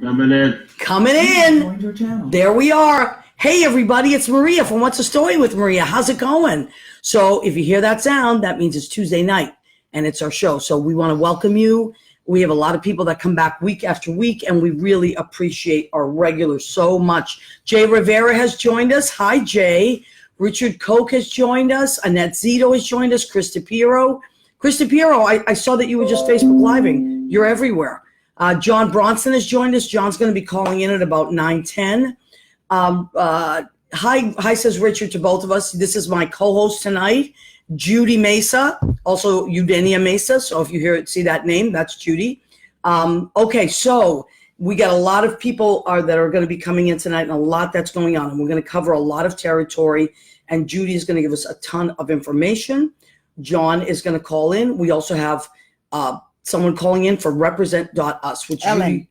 Coming in. Coming in. There we are. Hey, everybody, it's Maria from What's the Story with Maria. How's it going? So if you hear that sound, that means it's Tuesday night and it's our show. So we want to welcome you. We have a lot of people that come back week after week, and we really appreciate our regulars so much. Jay Rivera has joined us. Hi, Jay. Richard Koch has joined us. Annette Zito has joined us. Chris DePiero. Chris DePiero, I saw that you were just Facebook Living. You're everywhere. John Bronson has joined us. John's going to be calling in at about 9:10. Hi, says Richard to both of us. This is my co-host tonight, Judy Mesa, also Eudenia Mesa. So if you see that name, that's Judy. Okay, so we got a lot of people that are going to be coming in tonight, and a lot that's going on. And we're going to cover a lot of territory, and Judy is going to give us a ton of information. John is going to call in. We also have someone calling in for Represent.us, which Ellen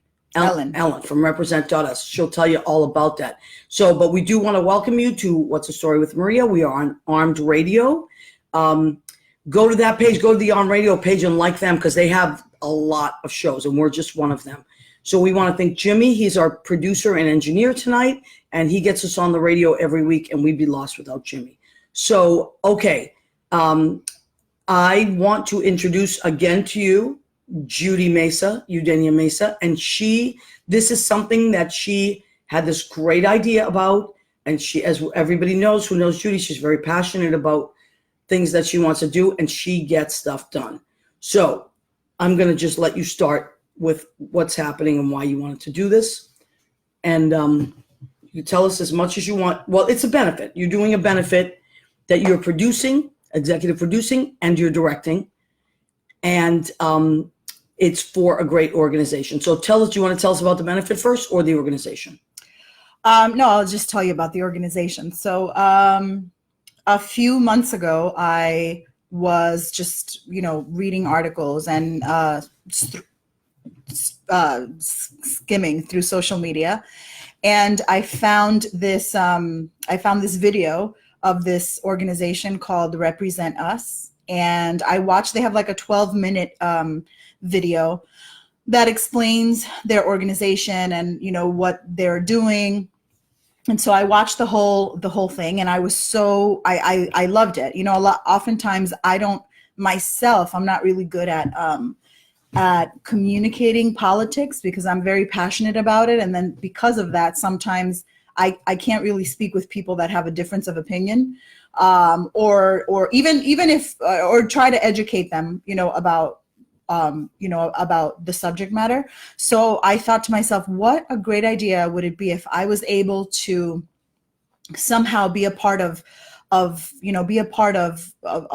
from Represent.us. She'll tell you all about that. So, but we do want to welcome you to What's the Story with Maria. We are on Armed Radio. Go to that page, go to the Armed Radio page and like them, because they have a lot of shows and we're just one of them. So we want to thank Jimmy. He's our producer and engineer tonight, and he gets us on the radio every week, and we'd be lost without Jimmy. So, okay. I want to introduce again to you Judy Mesa, Eudenia Mesa, and this is something that she had this great idea about, and she, as everybody knows who knows Judy, she's very passionate about things that she wants to do, and she gets stuff done. So I'm going to just let you start with what's happening and why you wanted to do this, and you tell us as much as you want. Well, it's a benefit. You're doing a benefit that you're producing, executive producing, and you're directing, and it's for a great organization. So do you want to tell us about the benefit first or the organization? No, I'll just tell you about the organization. So a few months ago, I was just, reading articles and skimming through social media, and I found this video of this organization called Represent Us. And I watched, they have like a 12-minute video that explains their organization and, what they're doing. And so I watched the whole thing, and I was I loved it. Oftentimes I'm not really good at communicating politics because I'm very passionate about it. And then because of that, sometimes I can't really speak with people that have a difference of opinion, or even if or try to educate them, about the subject matter. So I thought to myself, what a great idea would it be if I was able to somehow be a part of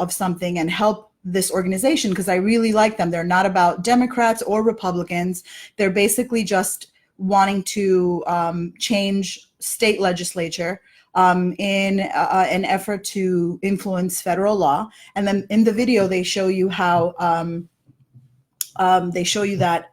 something and help this organization, because I really like them. They're not about Democrats or Republicans. They're basically just wanting to change state legislature in an effort to influence federal law. And then in the video, they show you how that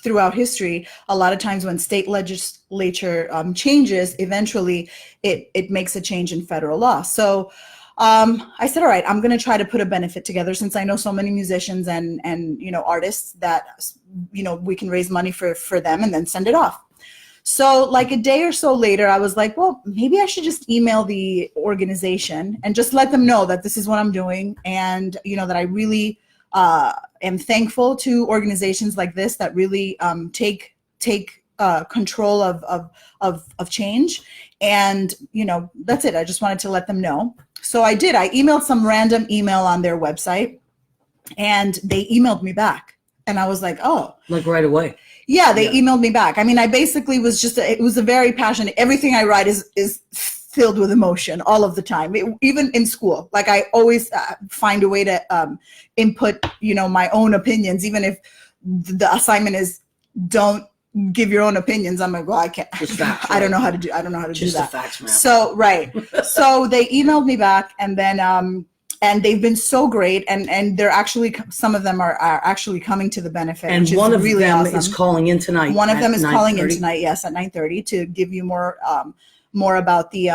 throughout history, a lot of times when state legislature changes, eventually it makes a change in federal law. So I said, all right, I'm going to try to put a benefit together, since I know so many musicians and artists that, we can raise money for them and then send it off. So like a day or so later, I was like, well, maybe I should just email the organization and just let them know that this is what I'm doing. And, that I really am thankful to organizations like this that really take control of change. And, that's it. I just wanted to let them know. So I did. I emailed some random email on their website, and they emailed me back. And I was like, oh. Like right away. Yeah, they emailed me back. I mean, I basically was it was a very passionate, everything I write is filled with emotion all of the time. Even in school, like I always find a way to input, my own opinions, even if the assignment is don't give your own opinions. I'm like, well, I can't. Just facts, I don't know how to do that. Facts, man. So right. So they emailed me back, and then and they've been so great, and they're actually, some of them are actually coming to the benefit. And one of really them awesome. Is calling in tonight. One of them is calling in tonight, yes, at 9:30 to give you more about the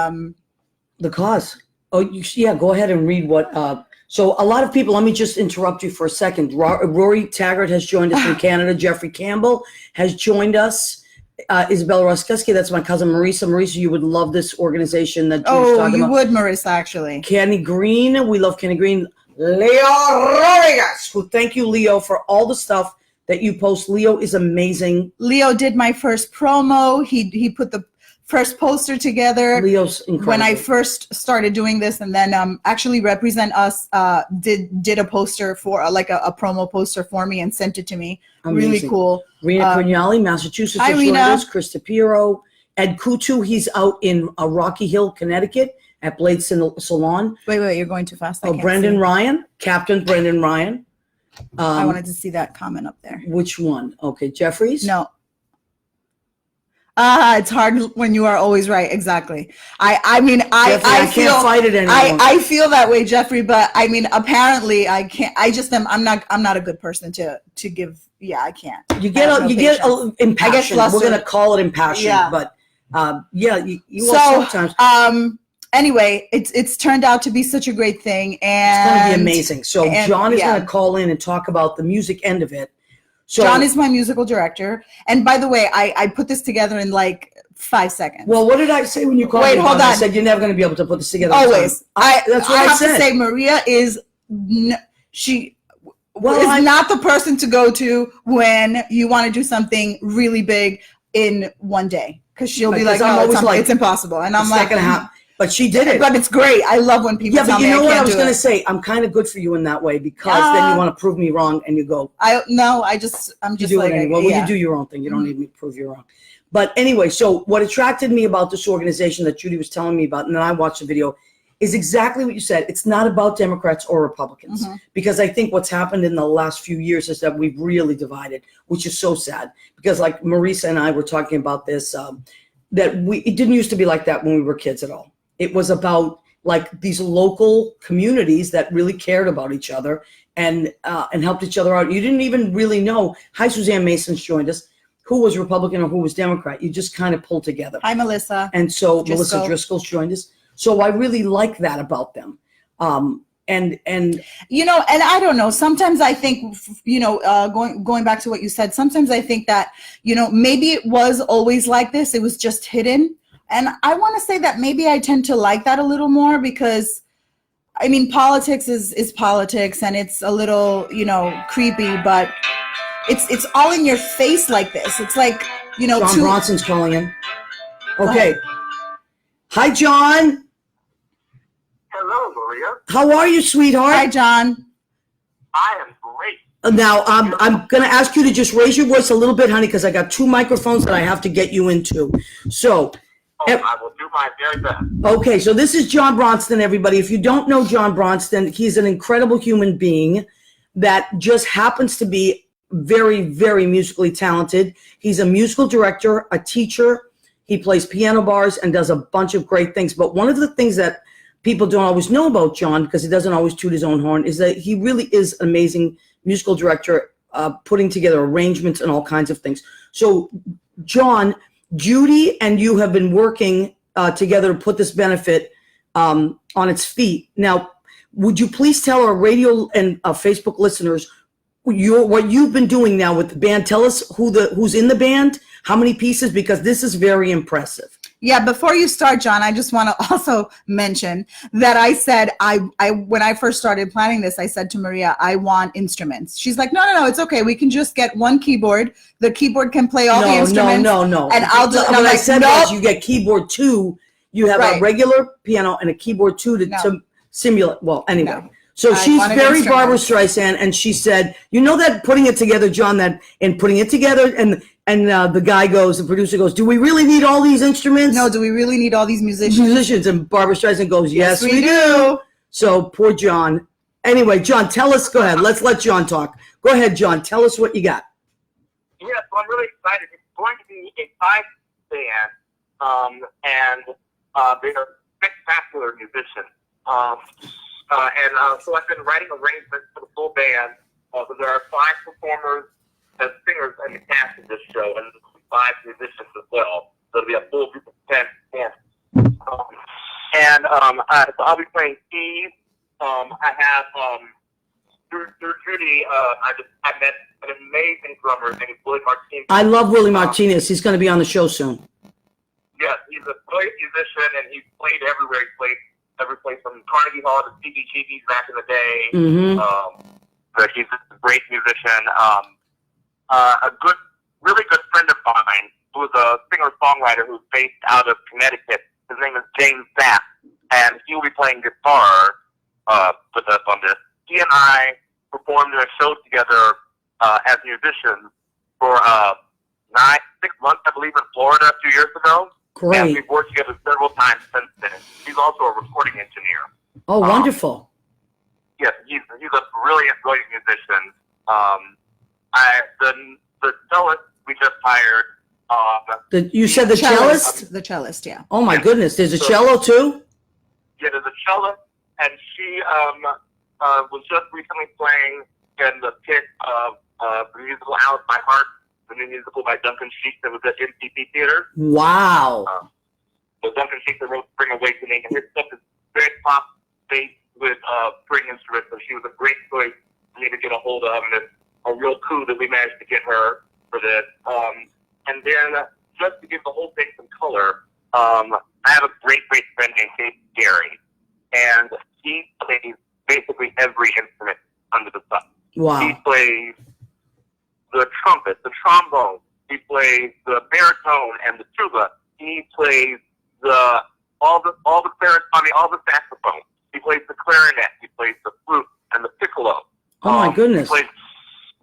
cause. Oh, yeah. Go ahead and read what So a lot of people, let me just interrupt you for a second. Rory Taggart has joined us from Canada. Jeffrey Campbell has joined us. Isabella Roskowski, that's my cousin Marisa. Marisa, you would love this organization that Julie's talking about. Would, Marissa, actually. Kenny Green, we love Kenny Green. Leo Rodriguez, who thank you, Leo, for all the stuff that you post. Leo is amazing. Leo did my first promo. He put the first poster together. Leo's incredible. When I first started doing this, and then actually Represent Us did a poster for a promo poster for me and sent it to me. Amazing. Really cool. Rena Cognali, Massachusetts. Hi, Rena. Krista Piero. Ed Kutu, he's out in Rocky Hill, Connecticut at Blade Salon. Wait, you're going too fast. Brendan Ryan, Captain Brendan Ryan. I wanted to see that comment up there. Which one? Okay, Jeffries? No. It's hard when you are always right. Exactly. I mean, I feel, can't fight it anymore. I feel that way, Jeffrey. But I mean, apparently, I can't. I just am. I'm not a good person to give. Yeah, I can't. You get impassioned. We're gonna call it impassioned. Yeah. But you are sometimes. Anyway, it's turned out to be such a great thing, and it's gonna be amazing. So John is gonna call in and talk about the music end of it. So, John is my musical director. And by the way, I put this together in like 5 seconds. Well, what did I say when you called me? Hold on. I said you're never going to be able to put this together. Always. That's what I have said. to say, Maria is not the person to go to when you want to do something really big in one day. Because she'll be like, no, it's impossible. And I'm it's like, not going to happen. But she did it. But it's great. I love when people tell me I can't do it. Yeah, but you know what I was going to say? I'm kind of good for you in that way because then you want to prove me wrong and you go. I'm just you do like, it anyway. Well, you do your own thing. You don't need me to prove you wrong. But anyway, so what attracted me about this organization that Judy was telling me about, and then I watched the video, is exactly what you said. It's not about Democrats or Republicans. Because I think what's happened in the last few years is that we've really divided, which is so sad. Because like Marisa and I were talking about this, that it didn't used to be like that when we were kids at all. It was about like these local communities that really cared about each other and helped each other out. You didn't even really know. Hi, Suzanne Mason's joined us. Who was Republican or who was Democrat? You just kind of pulled together. Hi, Melissa. And so Melissa Driscoll's joined us. So I really like that about them. And you know, and I don't know, sometimes I think, going back to what you said, sometimes I think that, maybe it was always like this. It was just hidden. And I want to say that maybe I tend to like that a little more because, I mean, politics is politics and it's a little, creepy, but it's all in your face like this. It's like, John Bronson's calling in. Okay. Hi, John. Hello, Maria. How are you, sweetheart? Hi, John. I am great. Now, I'm going to ask you to just raise your voice a little bit, honey, because I got 2 microphones that I have to get you into. So... I will do my very best. Okay, so this is John Bronston, everybody. If you don't know John Bronston, he's an incredible human being that just happens to be very, very musically talented. He's a musical director, a teacher. He plays piano bars and does a bunch of great things. But one of the things that people don't always know about John, because he doesn't always toot his own horn, is that he really is an amazing musical director, putting together arrangements and all kinds of things. So, John, Judy and you have been working together to put this benefit on its feet. Now, would you please tell our radio and Facebook listeners what you've been doing now with the band? Tell us who's in the band, how many pieces, because this is very impressive. Yeah, before you start, John, I just want to also mention that I said, when I first started planning this, I said to Maria, I want instruments. She's like, no, it's okay. We can just get one keyboard. The keyboard can play all the instruments. No. And I'll do it. What I said was you get keyboard 2, you have a regular piano and a keyboard 2 to simulate. Well, anyway. No. So she's very Barbara Streisand, and she said, that putting it together, John, and putting it together, and the producer goes, do we really need all these instruments? No, do we really need all these musicians? And Barbara Streisand goes, yes, we do. So poor John. Anyway, John, tell us, go ahead. Let's let John talk. Go ahead, John. Tell us what you got. Yeah, so I'm really excited. It's going to be a 5 band, and they're spectacular musicians. So I've been writing arrangements for the full band. So there are 5 performers as singers in the cast of this show, and 5 musicians as well. So it'll be a full group of 10 performers. So I'll be playing keys, I have through Judy. I met an amazing drummer named Willie Martinez. I love Willie Martinez. He's going to be on the show soon. Yes, he's a great musician, and he's played everywhere. He played every place from Carnegie Hall to CBGB's back in the day. Mm-hmm. But he's a great musician. Really good friend of mine who is a singer-songwriter who's based out of Connecticut. His name is James Zapp, and he'll be playing guitar with us on this. He and I performed in a show together as musicians for 6 months, I believe, in Florida a few years ago. Great. And we've worked together several times since then. He's also a recording engineer. Oh, wonderful. Yes, he's a brilliant musician. The cellist we just hired. You said the cellist? The cellist, yeah. Oh my goodness, there's a cello too? Yeah, there's a cellist, and she was just recently playing in the pit of the musical Alice by Heart, the new musical by Duncan Sheik that was at MCP Theater. Wow. So Duncan Sheik that wrote Spring Awakening, and his stuff is very pop-based with string instruments, so she was a great choice for me to get a hold of, and it's a real coup that we managed to get her for this. And then, just to give the whole thing some color, I have a great friend named Dave Gary, and he plays basically every instrument under the sun. Wow. He plays the trumpet, the trombone, he plays the baritone and the tuba, he plays all the saxophones, he plays the clarinet, he plays the flute and the piccolo. Oh my goodness. He plays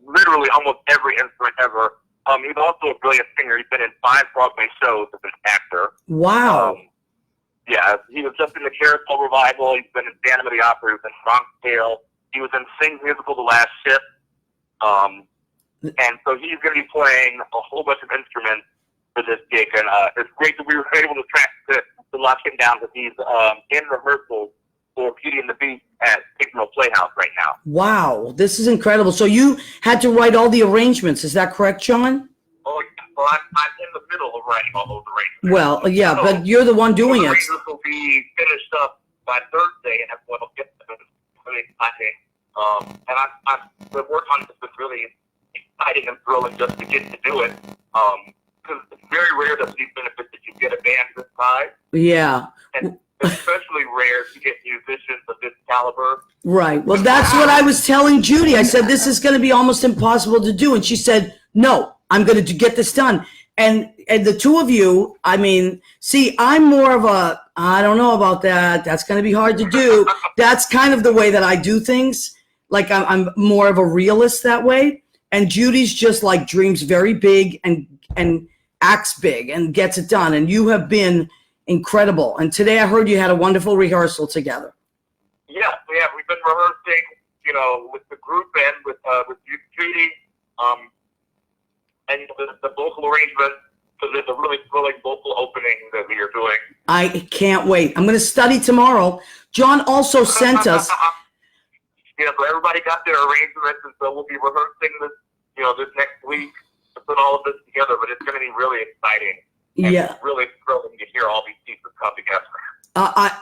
literally almost every instrument ever. He's also a brilliant singer. He's been in 5 Broadway shows as an actor. Wow. Yeah, he was just in the Carousel Revival. He's been in Phantom of the Opera. He was in Bronx Tale. He was in Sing's musical The Last Ship. And so he's going to be playing a whole bunch of instruments for this gig. And it's great that we were able to lock him down because he's in rehearsal for Beauty and the Beast at Signal Playhouse right now. Wow, this is incredible. So you had to write all the arrangements. Is that correct, John? Oh, yeah. Well, I'm in the middle of writing all those arrangements. Well, yeah, So, but you're the one doing it. arrangements will be finished up by Thursday, and everyone will get them. It's really exciting. And the work on this is really exciting and thrilling just to get to do it. Because it's very rare that these benefits that you get a band this size. Yeah. And especially rare to get musicians of this caliber. Right. Well, that's what I was telling Judy. I said, this is going to be almost impossible to do. And she said, no, I'm going to get this done. And the two of you, I mean, see, I'm more of I don't know about that. That's going to be hard to do. That's kind of the way that I do things. Like I'm more of a realist that way. And Judy's just like dreams very big and acts big and gets it done. And you have been incredible. And today I heard you had a wonderful rehearsal together. Yeah, we've been rehearsing, with the group and with Judy, and the vocal arrangement, because there's a really thrilling vocal opening that we are doing. I can't wait. I'm going to study tomorrow. John also sent us. So everybody got their arrangements, and so we'll be rehearsing this, this next week to put all of this together. But it's going to be really exciting. And Yeah. it's really thrilling to hear all these pieces come together.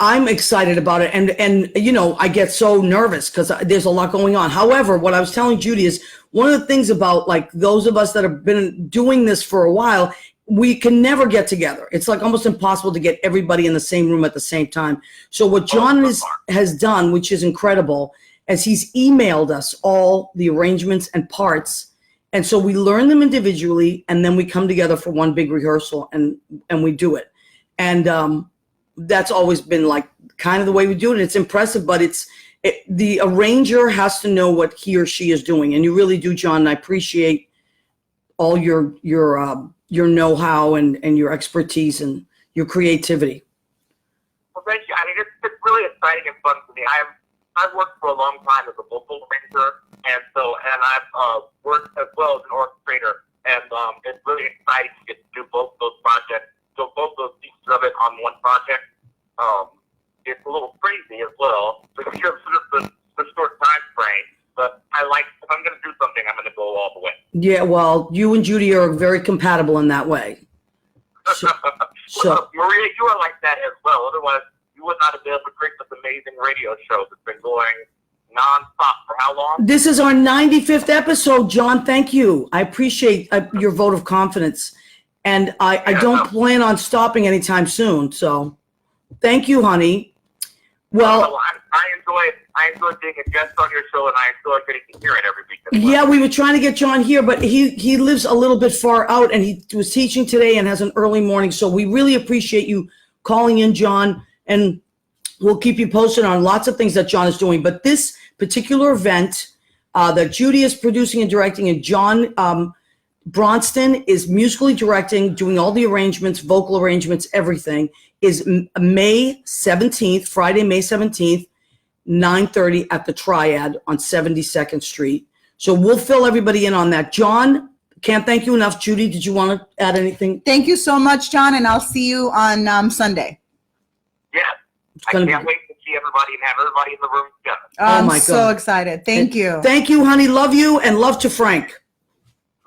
I'm excited about it. And I get so nervous because there's a lot going on. However, what I was telling Judy is one of the things about like those of us that have been doing this for a while, we can never get together. It's like almost impossible to get everybody in the same room at the same time. So what John has done, which is incredible, is he's emailed us all the arrangements and parts. And so we learn them individually, and then we come together for one big rehearsal and we do it. And that's always been like kind of the way we do it. It's impressive, but the arranger has to know what he or she is doing. And you really do, John. And I appreciate all your know-how and your expertise and your creativity. Well, thank you. I mean, it's really exciting and fun for me. I've worked for a long time as a vocal arranger, and I've worked as well as an orchestrator, and it's really exciting to get to do both those projects, so both those pieces of it on one project. It's a little crazy as well because of the short time frame, but if I'm going to do something, I'm going to go all the way. Yeah, well, you and Judy are very compatible in that way. So Maria, you are like that as well. Otherwise, you would not have been able to create this amazing radio show that's been going nonstop for how long? This is our 95th episode, John. Thank you. I appreciate your vote of confidence. And I don't plan on stopping anytime soon. So thank you, honey. Well, I enjoy being a guest on your show, and I enjoy getting to hear it every week. As well. yeah, we were trying to get John here, but he lives a little bit far out, and he was teaching today and has an early morning. So we really appreciate you calling in, John, and we'll keep you posted on lots of things that John is doing. But this particular event that Judy is producing and directing, and John Bronston is musically directing, doing all the arrangements, vocal arrangements, everything, is May 17th, Friday, May 17th, 9:30 at the Triad on 72nd Street. So we'll fill everybody in on that. John, can't thank you enough. Judy, did you want to add anything? Thank you so much, John, and I'll see you on Sunday. Yeah. I gonna can't wait to see everybody and have everybody in the room together. I'm my so God. excited. Thank you. Thank you, honey. Love you, and love to Frank.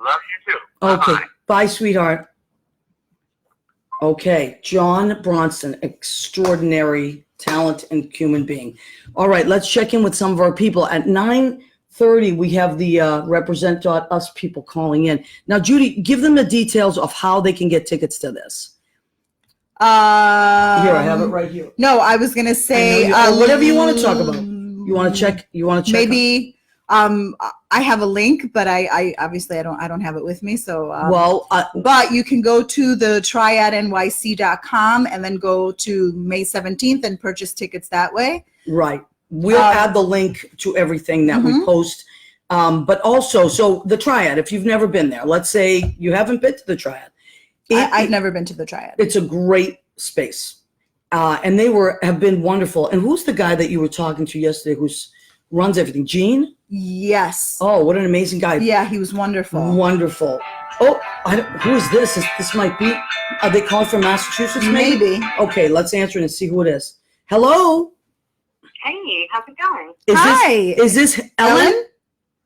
Love you too. Okay. Bye-bye. Bye, sweetheart. Okay. John Bronston, extraordinary talent and human being. All right. Let's check in with some of our people. At 9:30, we have the Represent.us people calling in. Now, Judy, give them the details of how they can get tickets to this. Here, I have it right here. No, I was gonna say whatever you want to talk about. You want to check? You want to check? Maybe I have a link, but I obviously I don't have it with me. So but you can go to the triadnyc.com and then go to May 17th and purchase tickets that way. Right. We'll add the link to everything that we post. But also, so the Triad, if you've never been there, let's say you haven't been to the Triad. I've never been to the Triad. It's a great space. And they have been wonderful. And who's the guy that you were talking to yesterday runs everything? Gene? Yes. Oh, what an amazing guy. Yeah, he was wonderful. Wonderful. Oh, who is this? This might be, are they calling from Massachusetts maybe? Maybe. Okay, let's answer it and see who it is. Hello? Hey, how's it going? Is this Ellen?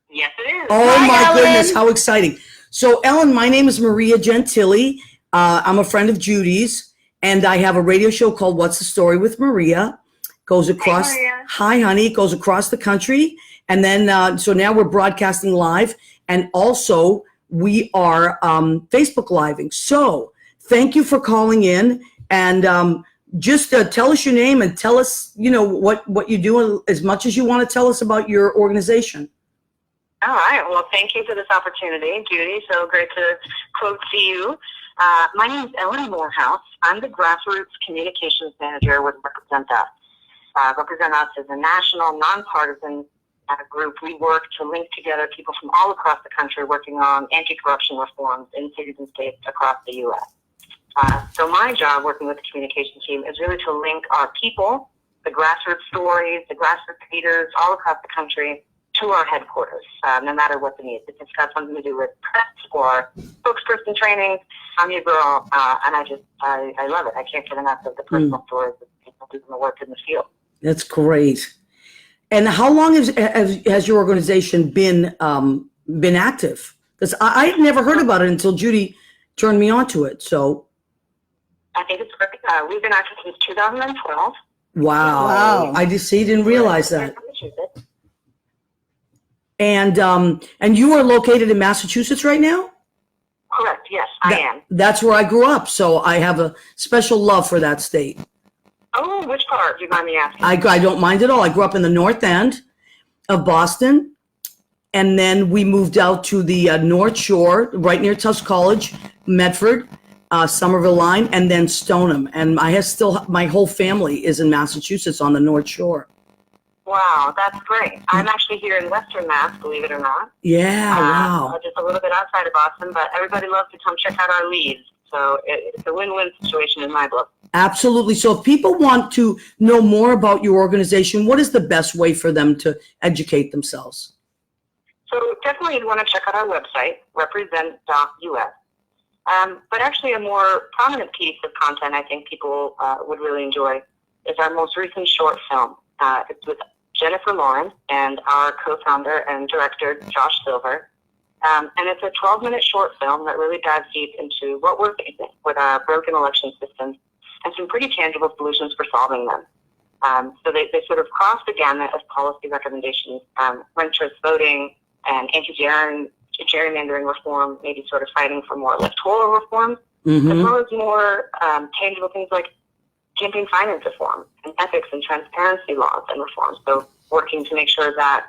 Yes, it is. Oh Hi, my Ellen. goodness, how exciting. So Ellen, my name is Maria Gentili. I'm a friend of Judy's, and I have a radio show called What's the Story with Maria. Goes across, Maria. hi honey, it goes across the country. And then, so now we're broadcasting live, and also we are Facebook living. So thank you for calling in, and just tell us your name and tell us, what you do as much as you want to tell us about your organization. All right. Well, thank you for this opportunity, Judy. So great to quote see you. My name is Ellen Morehouse. I'm the Grassroots Communications Manager with Represent Us. Represent Us is a national, nonpartisan group. We work to link together people from all across the country working on anti-corruption reforms in cities and states across the U.S. So my job working with the communication team is really to link our people, the grassroots stories, the grassroots leaders all across the country to our headquarters, no matter what the need. If it's got something to do with press or spokesperson training, I'm your girl, and I love it. I can't get enough of the personal stories of people doing the work in the field. That's great. And how long has your organization been active? Because I'd never heard about it until Judy turned me on to it. So I think it's great. We've been active since 2012. wow. I just didn't realize that. And you are located in Massachusetts right now? Correct. Yes, I am. That's where I grew up, so I have a special love for that state. Oh, which part? Do you mind me asking? I don't mind at all. I grew up in the North End of Boston, and then we moved out to the North Shore, right near Tufts College, Medford, Somerville line, and then Stoneham. And my whole family is in Massachusetts on the North Shore. Wow, that's great. I'm actually here in Western Mass, believe it or not. Yeah, wow. Just a little bit outside of Boston, but everybody loves to come check out our leads. So it's a win-win situation in my book. Absolutely. So if people want to know more about your organization, what is the best way for them to educate themselves? So definitely you'd want to check out our website, represent.us. But actually a more prominent piece of content I think people would really enjoy is our most recent short film. It's with Jennifer Lauren and our co-founder and director, Josh Silver. And it's a 12-minute short film that really dives deep into what we're facing with our broken election system and some pretty tangible solutions for solving them. So they sort of cross the gamut of policy recommendations, ranked choice voting and anti-gerrymandering reform, maybe sort of fighting for more electoral reform, as well as more tangible things like campaign finance reform and ethics and transparency laws and reforms. So working to make sure that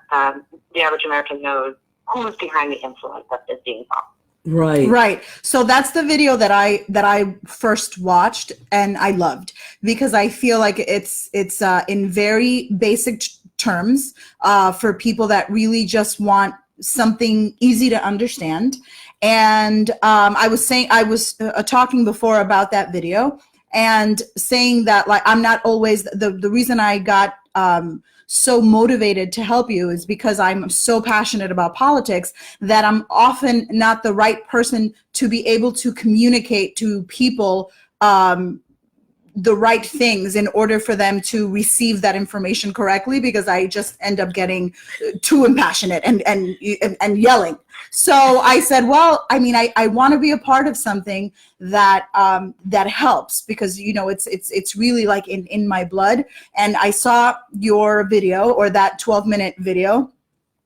the average American knows who's behind the influence that is being bought. Right. So that's the video that I first watched and I loved, because I feel like it's in very basic terms for people that really just want something easy to understand. And I was talking before about that video and saying that, like, I'm not always the reason I got so motivated to help you is because I'm so passionate about politics that I'm often not the right person to be able to communicate to people the right things in order for them to receive that information correctly, because I just end up getting too impassionate and yelling. So I said, well, I mean, I want to be a part of something that that helps, because, you know, it's really like in my blood. And I saw your video, or that 12-minute video,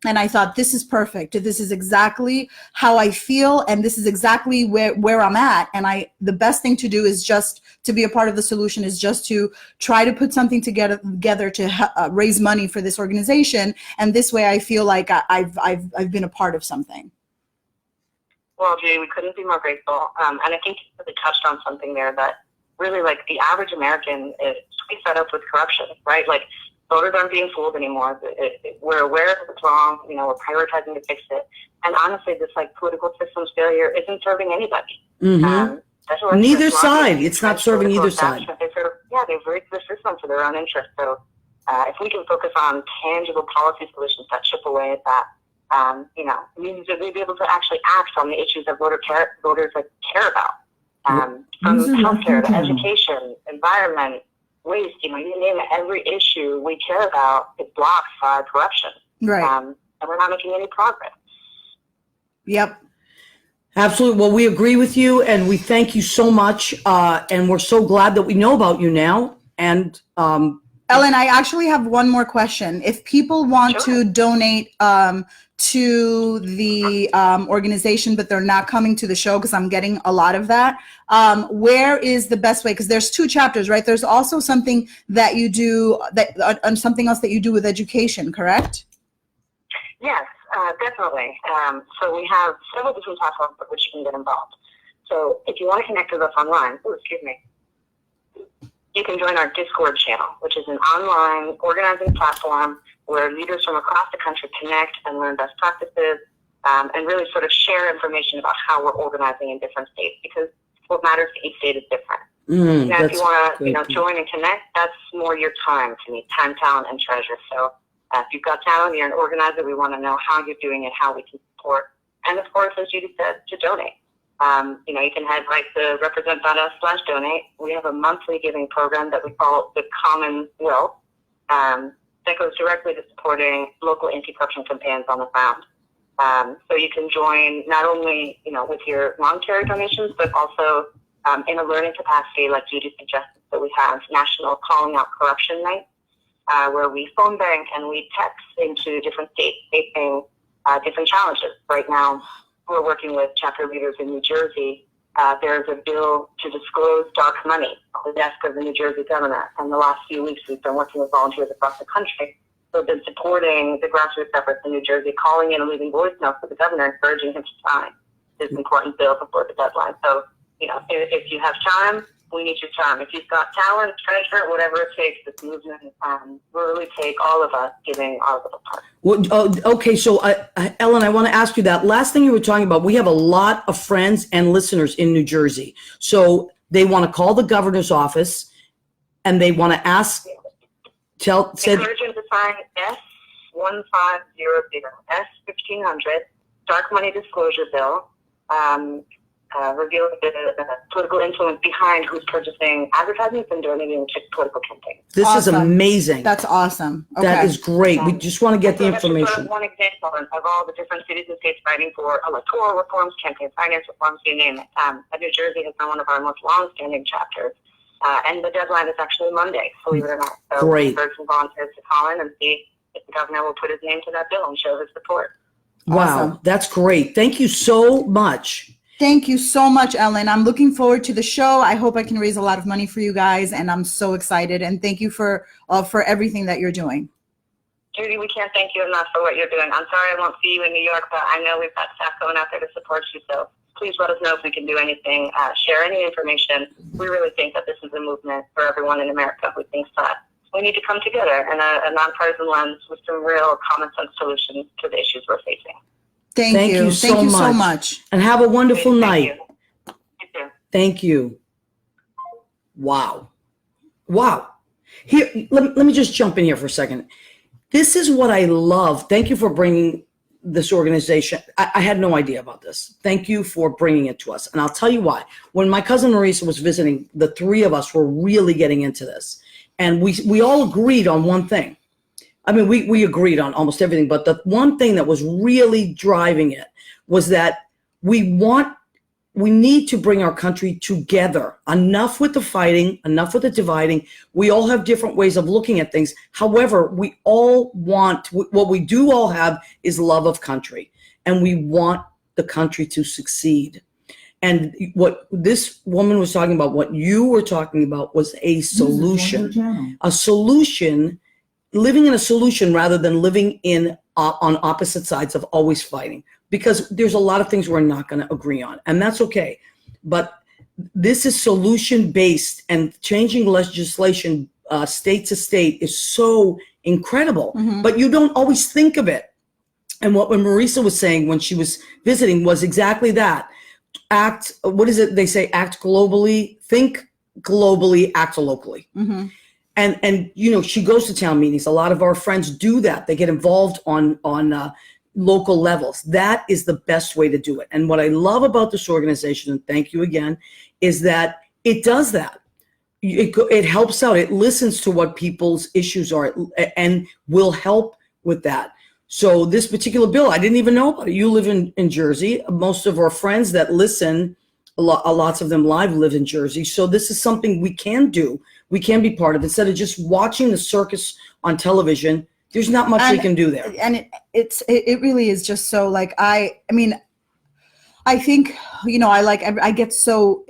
and I thought, this is perfect. This is exactly how I feel, and this is exactly where I'm at. And the best thing to do is just to be a part of the solution, is just to try to put something together to raise money for this organization. And this way, I feel like I've been a part of something. Well, Judy, we couldn't be more grateful. And I think you really touched on something there that really, like, the average American is fed up with corruption, right? Like, voters aren't being fooled anymore. We're aware of what's wrong. You know, we're prioritizing to fix it. And honestly, this, like, political system's failure isn't serving anybody. Neither side. It's not serving either side. They've rigged the system for their own interest. So if we can focus on tangible policy solutions that chip away at that, you know, we'll be able to actually act on the issues that voters care about. From healthcare to education, environment, waste, you know, you name it, every issue we care about is blocked by corruption. Right. And we're not making any progress. Yep. Absolutely. Well, we agree with you, and we thank you so much. And we're so glad that we know about you now. And Ellen, I actually have one more question. If people want to donate to the organization, but they're not coming to the show, because I'm getting a lot of that, where is the best way? Because there's 2 chapters, right? There's also something that you do, something else that you do with education, correct? Yes, definitely. So we have several different platforms at which you can get involved. So if you want to connect with us online, you can join our Discord channel, which is an online organizing platform where leaders from across the country connect and learn best practices, and really sort of share information about how we're organizing in different states, because what matters to each state is different. Now, if you want to, join and connect, that's more your time to me, time, talent, and treasure. So if you've got talent, you're an organizer, we want to know how you're doing it, how we can support. And of course, as Judy said, to donate. You know, you can head right to represent.us/donate. We have a monthly giving program that we call the Common Will, that goes directly to supporting local anti-corruption campaigns on the ground. So you can join not only, you know, with your monetary donations, but also in a learning capacity, like Judy suggested. So we have National Calling Out Corruption Night, where we phone bank and we text into different states facing different challenges. Right now, we're working with chapter leaders in New Jersey. There's a bill to disclose dark money on the desk of the New Jersey governor. And the last few weeks, we've been working with volunteers across the country who have been supporting the grassroots efforts in New Jersey, calling in and leaving voice notes for the governor, encouraging him to sign this important bill before the deadline. So, you know, if you have time, we need your time. If you've got talent, treasure, whatever it takes, this movement will really take all of us giving our little part. Well, okay, so Ellen, I want to ask you that last thing you were talking about. We have a lot of friends and listeners in New Jersey, so they want to call the governor's office and they want to ask. Encourage them to sign S1500, S1500, dark money disclosure bill. Reveal the political influence behind who's purchasing advertisements and donating to political campaigns. This is amazing. That's awesome. Okay. That is great. We just want to get the information. That's just one example of all the different cities and states fighting for electoral reforms, campaign finance reforms, you name it. New Jersey has been one of our most long-standing chapters. And the deadline is actually Monday, believe it or not. So Great. we urge some volunteers to call in and see if the governor will put his name to that bill and show his support. Wow, Awesome. that's great. Thank you so much. Thank you so much, Ellen. I'm looking forward to the show. I hope I can raise a lot of money for you guys, and I'm so excited. And thank you for everything that you're doing. Judy, we can't thank you enough for what you're doing. I'm sorry I won't see you in New York, but I know we've got staff going out there to support you. So please let us know if we can do anything, share any information. We really think that this is a movement for everyone in America who thinks that we need to come together in a nonpartisan lens with some real common sense solutions to the issues we're facing. Thank you. Thank you so much. And have a wonderful Thank night. you. You too. Thank you. Wow. Wow. Here, let me just jump in here for a second. This is what I love. Thank you for bringing this organization. I had no idea about this. Thank you for bringing it to us. And I'll tell you why. When my cousin Marisa was visiting, the three of us were really getting into this. And we all agreed on one thing. I mean, we agreed on almost everything, but the one thing that was really driving it was that we need to bring our country together. Enough with the fighting, enough with the dividing. We all have different ways of looking at things. However, we all want, what we do all have is love of country, and we want the country to succeed. And what this woman was talking about, what you were talking about, was a solution. A solution, living in a solution rather than living in on opposite sides of always fighting. Because there's a lot of things we're not going to agree on, and that's okay. But this is solution-based, and changing legislation state to state is so incredible. Mhm. But you don't always think of it. And what Marisa was saying when she was visiting was exactly that. Act, what is it they say? Act globally, think globally, act locally. Mm-hmm. And you know, she goes to town meetings. A lot of our friends do that. They get involved on local levels. That is the best way to do it. And what I love about this organization, and thank you again, is that it does that. It helps out. It listens to what people's issues are and will help with that. So this particular bill, I didn't even know about it. You live in Jersey. Most of our friends that listen, lots of them live live in Jersey. So this is something we can do. We can be part of. Instead of just watching the circus on television, there's not much we can do there. And it really is just so, like, I mean, I think, you know, I get so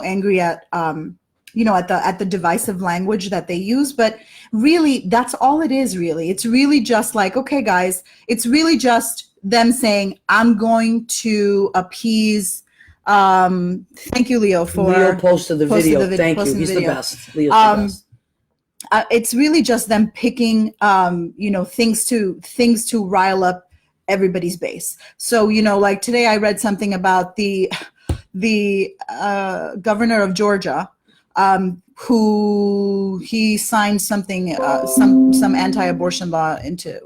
angry at, you know, at the divisive language that they use, but really that's all it is. Really, it's really just like, okay, guys, it's really just them saying, I'm going to appease. Thank you, Leo, for Leo posted the video. Thank you. posting He's the video. best. Leo's the best. It's really just them picking, you know, things to rile up everybody's base. So, you know, like today I read something about the governor of Georgia, who he signed something, some anti-abortion law into,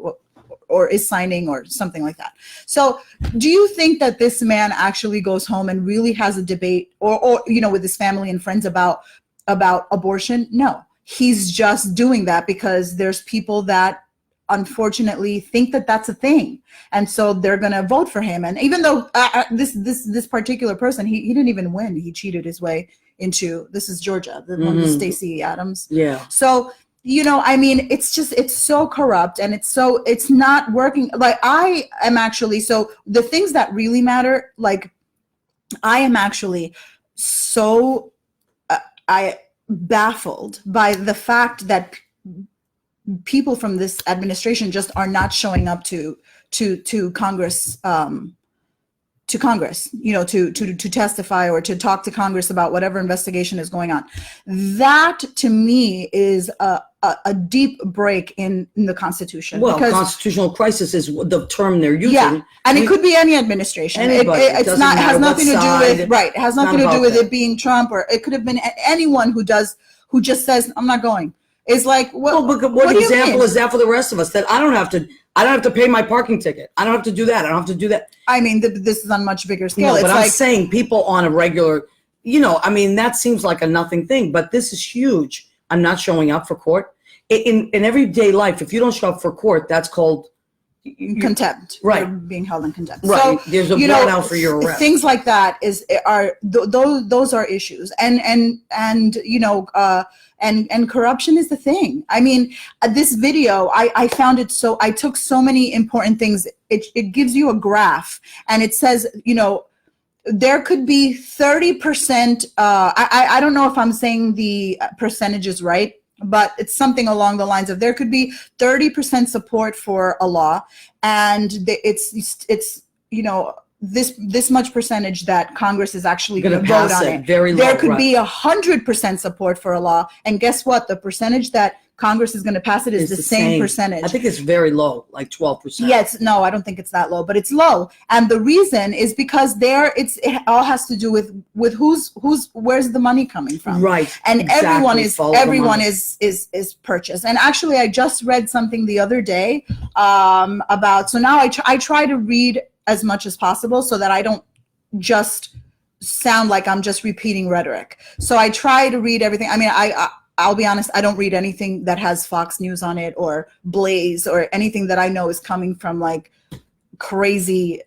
or is signing, or something like that. So do you think that this man actually goes home and really has a debate or you know, with his family and friends about abortion? No. He's just doing that because there's people that unfortunately think that that's a thing, and so they're gonna vote for him. And even though this particular person, he didn't even win, he cheated his way into, this is Georgia, the one with Stacey Adams. Yeah. So, you know, I mean, it's so corrupt, and it's not working. Like, I am actually, so the things that really matter, like, I am actually so baffled by the fact that people from this administration just are not showing up to Congress, you know, to testify or to talk to Congress about whatever investigation is going on. That to me is a deep break in the Constitution. Well, because, constitutional crisis is the term they're using. yeah, and it could be any administration. Anybody. It It's doesn't not, has matter nothing to what do side. with, right. It has It's nothing not to do about with that. it being Trump, or it could have been anyone who just says, I'm not going. It's like, Well, what what do you example mean? is that for the rest of us? That I don't have to pay my parking ticket. I don't have to do that. I don't have to do that. I mean, this is on much bigger scale. No, It's but I'm like, saying people on a regular, you know, I mean, that seems like a nothing thing, but this is huge. I'm not showing up for court. In everyday life, if you don't show up for court, that's called, contempt. Right. They're being held in contempt. Right. So, There's a you know, warrant out for your arrest. things like that those are issues, and you know, and corruption is the thing. I mean, this video, I found it so, I took so many important things. It gives you a graph, and it says, you know, there could be 30%. I don't know if I'm saying the percentages right, but it's something along the lines of there could be 30% support for a law, and it's you know, this much percentage that Congress is actually going to vote on it. Very low, There could right. be 100% support for a law, and guess what? The percentage that Congress is going to pass it is It's the same percentage. I think it's very low, like 12%. Yes, no, I don't think it's that low, but it's low, and the reason is because it all has to do with where's the money coming from, Right. and Exactly. Follow the everyone money. is purchased. And actually, I just read something the other day about. So now I try to read as much as possible so that I don't just sound like I'm just repeating rhetoric. So I try to read everything. I mean, I'll be honest, I don't read anything that has Fox News on it or Blaze or anything that I know is coming from like crazy,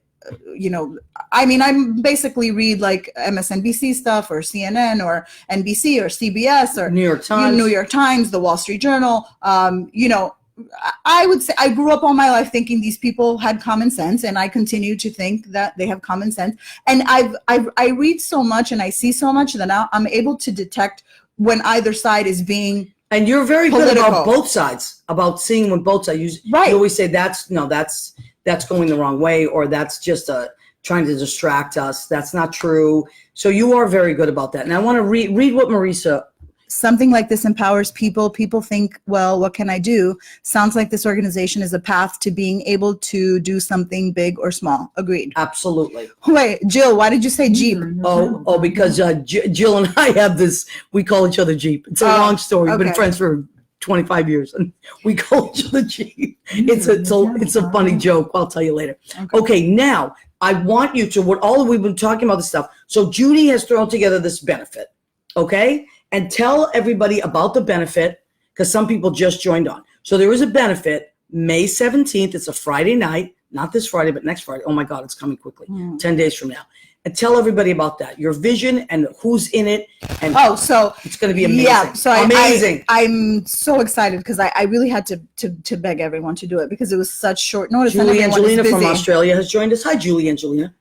you know, I mean, I basically read like MSNBC stuff or CNN or NBC or CBS or New York Times. New York Times, the Wall Street Journal. You know, I would say I grew up all my life thinking these people had common sense, and I continue to think that they have common sense. And I read so much and I see so much that now I'm able to detect when either side is being And you're very good political. about both sides, about seeing when both sides. Right. You always say that's going the wrong way, or that's just trying to distract us. That's not true. So you are very good about that. And I want to read what Marisa. Something like this empowers people. People think, well, what can I do? Sounds like this organization is a path to being able to do something big or small. Agreed. Absolutely. Wait, Jill, why did you say Jeep? Oh, because Jill and I have this. We call each other Jeep. It's a long story. We've been okay. friends for 25 years, and we call each other Jeep. It's a funny joke. I'll tell you later. Okay, now I want you to we've been talking about this stuff. So Judy has thrown together this benefit. Okay. And tell everybody about the benefit, because some people just joined on. So there is a benefit, May 17th. It's a Friday night, not this Friday, but next Friday. Oh my God, it's coming quickly, 10 days from now. And tell everybody about that, your vision and who's in it. And so it's going to be amazing. Yeah, so amazing. I'm so excited because I really had to beg everyone to do it because it was such short notice. Julie and everyone is Angelina from busy. Australia has joined us. Hi, Julie Angelina.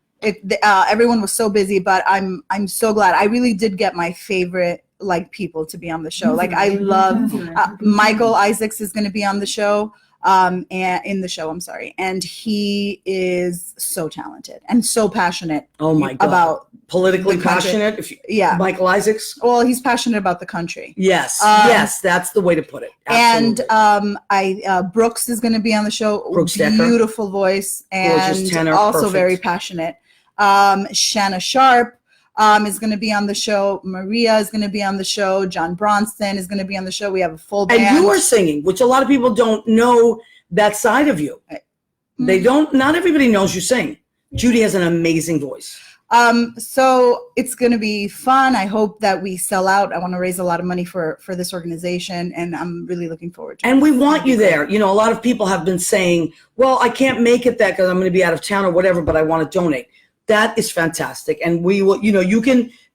Everyone was so busy, but I'm so glad. I really did get my favorite people to be on the show. Like I love Michael Isaacs is going to be on the show, and in the show, I'm sorry, and he is so talented and so passionate. Oh my God! About politically the country. passionate. Yeah, Michael Isaacs. Well, he's passionate about the country. Yes, yes, that's the way to put it. Absolutely. And Brooks is going to be on the show. Brooks Decker. Beautiful voice and gorgeous tenor, also perfect. very passionate. Shanna Sharp is going to be on the show. Maria is going to be on the show. John Bronston is going to be on the show. We have a full band. And you are singing, which a lot of people don't know that side of you. They don't. Not everybody knows you sing. Judy has an amazing voice. So it's going to be fun. I hope that we sell out. I want to raise a lot of money for this organization, and I'm really looking forward to it. And we want you there. You know, a lot of people have been saying, well, I can't make it that because I'm going to be out of town or whatever, but I want to donate. That is fantastic. And we will, you know,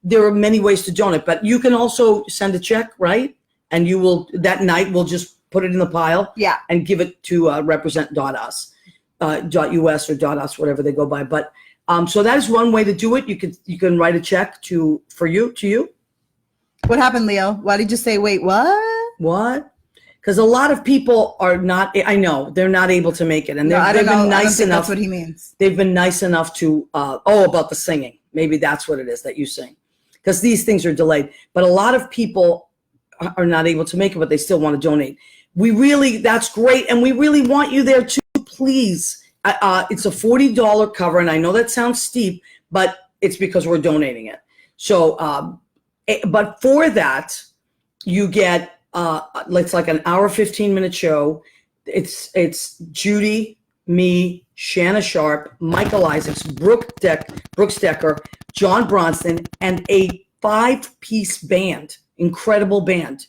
there are many ways to donate, but you can also send a check, right? And you will, that night, we'll just put it in the pile. Yeah. And give it to represent.us, .us or .us, whatever they go by. But so that is one way to do it. You can write a check to you. What happened, Leo? Why did you say, wait, what? What? Because a lot of people are not, I know, they're not able to make it. And No, I they've don't been know. I don't nice think enough. that's what he means. They've been nice enough to, about the singing. Maybe that's what it is that you sing. Because these things are delayed. But a lot of people are not able to make it, but they still want to donate. That's great. And we really want you there too, please. It's a $40 cover. And I know that sounds steep, but it's because we're donating it. So, but for that, you get, it's like an hour, 15-minute show. It's Judy, me, Shanna Sharp, Michael Isaacs, Brooks Decker, John Bronston, and a 5-piece band, incredible band.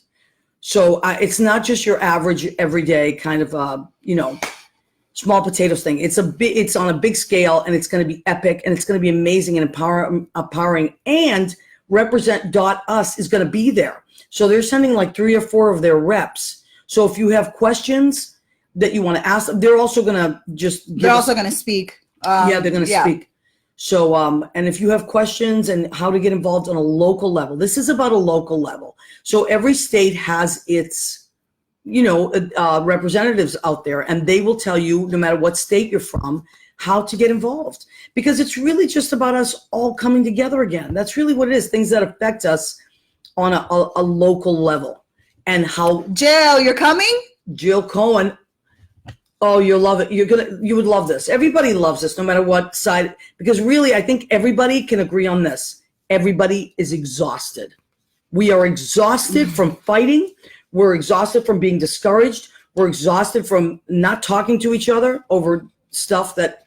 So it's not just your average, everyday kind of, small potatoes thing. It's on a big scale, and it's going to be epic, and it's going to be amazing and empowering. And Represent.us is going to be there. So they're sending like 3 or 4 of their reps. So if you have questions that you want to ask them, they're also going to they're also going to speak. They're going to speak. So, and if you have questions and how to get involved on a local level, this is about a local level. So every state has its, representatives out there, and they will tell you, no matter what state you're from, how to get involved. Because it's really just about us all coming together again. That's really what it is. Things that affect us on a local level. And how Jill, you're coming? Jill Cohen. Oh, you'll love it. You would love this. Everybody loves this, no matter what side, because really, I think everybody can agree on this. Everybody is exhausted. We are exhausted from fighting. We're exhausted from being discouraged. We're exhausted from not talking to each other over stuff that.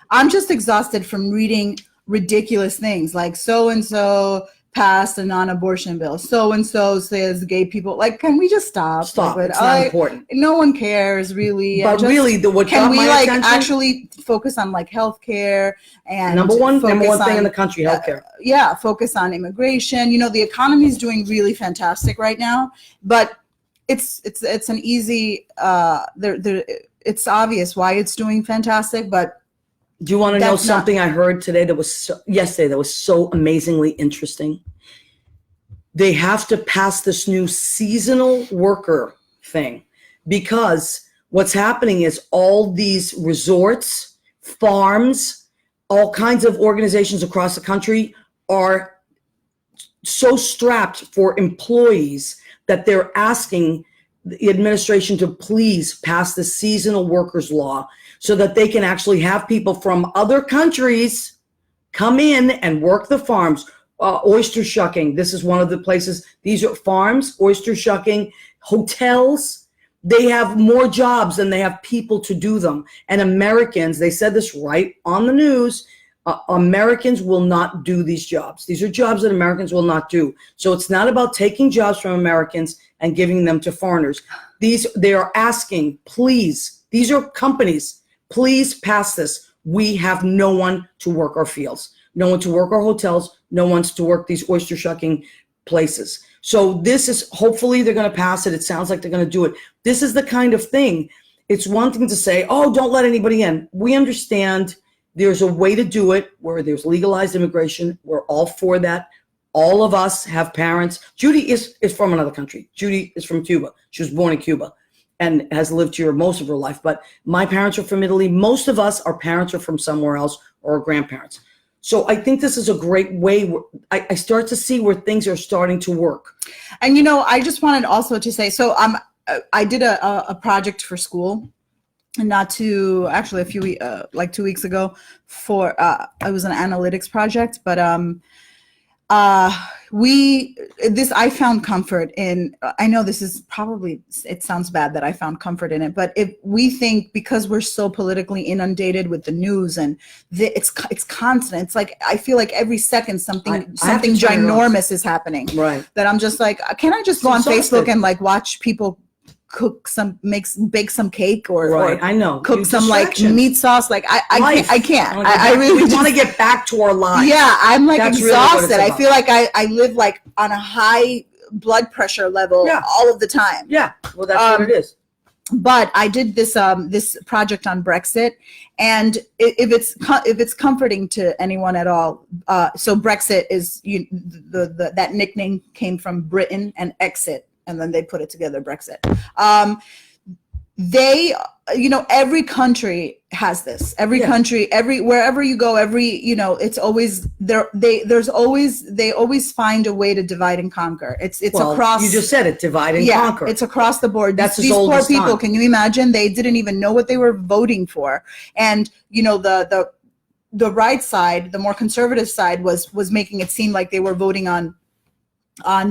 I'm just exhausted from reading ridiculous things like so-and-so passed a non-abortion bill. So-and-so says gay people, like, can we just stop? Stop. Like, it's not important. No one cares, really. But really, what can got we my like attention, actually focus on like healthcare and number one thing on, in the country, healthcare. Focus on immigration. The economy is doing really fantastic right now, but it's an easy it's obvious why it's doing fantastic, but do you want to know something I heard today yesterday that was so amazingly interesting? They have to pass this new seasonal worker thing, because what's happening is all these resorts, farms, all kinds of organizations across the country are so strapped for employees that they're asking the administration to please pass the seasonal workers law so that they can actually have people from other countries come in and work the farms. Oyster shucking, this is one of the places. These are farms, oyster shucking, hotels. They have more jobs than they have people to do them. And Americans, they said this right on the news, Americans will not do these jobs. These are jobs that Americans will not do. So it's not about taking jobs from Americans and giving them to foreigners. They are asking, please, these are companies, please pass this. We have no one to work our fields, no one to work our hotels, no one to work these oyster shucking places. So this is, hopefully they're going to pass it. It sounds like they're going to do it. This is the kind of thing. It's one thing to say, oh, don't let anybody in. We understand there's a way to do it where there's legalized immigration. We're all for that. All of us have parents. Judy is from another country. Judy is from Cuba. She was born in Cuba and has lived here most of her life. But my parents are from Italy. Most of us, our parents are from somewhere else, or our grandparents. So I think this is a great way. I start to see where things are starting to work. And, I just wanted also to say, so I did a project for school. Not to actually like 2 weeks ago for it was an analytics project, but I found comfort in, I know this is probably, it sounds bad that I found comfort in it, but if we think, because we're so politically inundated with the news and it's constant, it's like, I feel like every second something ginormous is happening. Right. That I'm just like, can I just go on Facebook and like watch people bake some cake or I know, cook some like meat sauce, like I can't. I really want to get back to our lives. Yeah, I'm like That's exhausted. really I feel like I live like on a high blood pressure level all of the time. Yeah, well, that's what it is. But I did this project on Brexit, and if it's comforting to anyone at all, so Brexit is that nickname came from Britain and exit. And then they put it together, Brexit. Every country has this. Every country, wherever you go, it's always there. They always find a way to divide and conquer. It's across. You just said it, divide and conquer. It's across the board. That's these poor people. Can you imagine? They didn't even know what they were voting for, and the right side, the more conservative side, was making it seem like they were voting on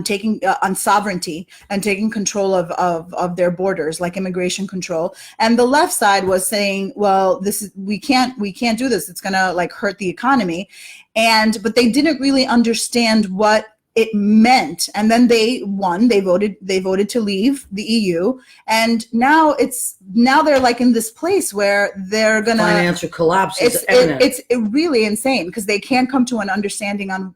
taking on sovereignty and taking control of their borders, like immigration control. And the left side was saying, well, we can't do this. It's gonna like hurt the economy. But they didn't really understand what it meant, and then they won, they voted to leave the EU, and now they're like in this place where they're gonna Financial collapse is imminent. it's really insane because they can't come to an understanding on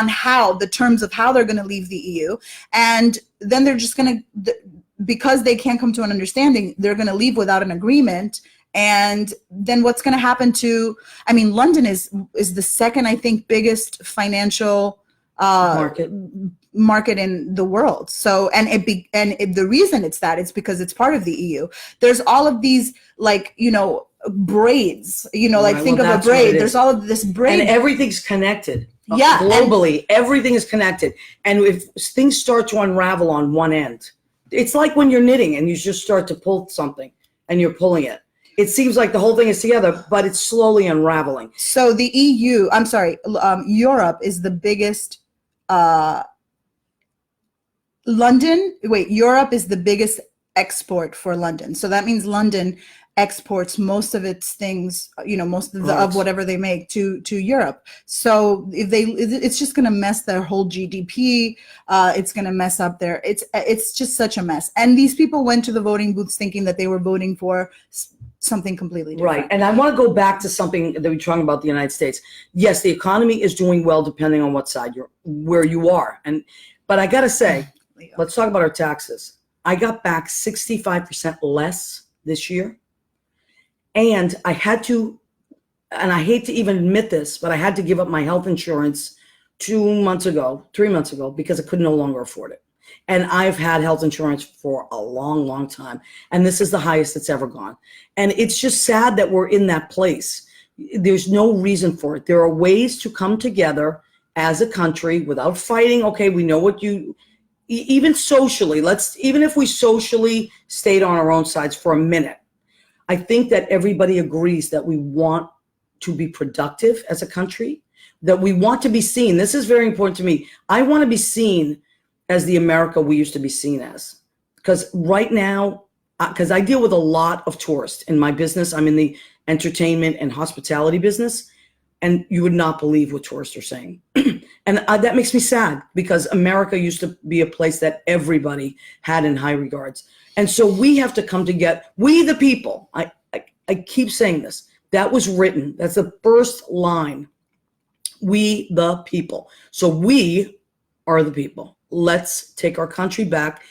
how the terms of how they're going to leave the EU, and then they're just going to, because they can't come to an understanding, they're going to leave without an agreement. And then what's going to happen to, I mean, London is the second, I think, biggest financial market in the world. So, the reason it's because it's part of the EU. There's all of these, like, you know, braids, you know, like, think of a braid. There's all of this braid. And everything's connected. Yeah. Globally, everything is connected. And if things start to unravel on one end, it's like when you're knitting and you just start to pull something and you're pulling it. It seems like the whole thing is together, but it's slowly unraveling. So the EU, I'm sorry, Europe is the biggest, Europe is the biggest export for London. So that means London exports most of its things, you know, most of of whatever they make to Europe. So it's just going to mess their whole GDP. It's going to mess up it's just such a mess. And these people went to the voting booths thinking that they were voting for something completely different. Right. And I want to go back to something that we're talking about the United States. Yes, the economy is doing well depending on what side where you are. But I got to say, let's talk about our taxes. I got back 65% less this year. And I had to, and I hate to even admit this, but I had to give up my health insurance 3 months ago, because I could no longer afford it. And I've had health insurance for a long, long time. And this is the highest it's ever gone. And it's just sad that we're in that place. There's no reason for it. There are ways to come together as a country without fighting. Okay, we know what even socially, even if we socially stayed on our own sides for a minute, I think that everybody agrees that we want to be productive as a country, that we want to be seen. This is very important to me. I want to be seen as the America we used to be seen as. Because right now, because I deal with a lot of tourists in my business. I'm in the entertainment and hospitality business, and you would not believe what tourists are saying. And that makes me sad, because America used to be a place that everybody had in high regards. And so we have to come together. We the people, I keep saying this. That was written. That's the first line. We the people. So we are the people. Let's take our country back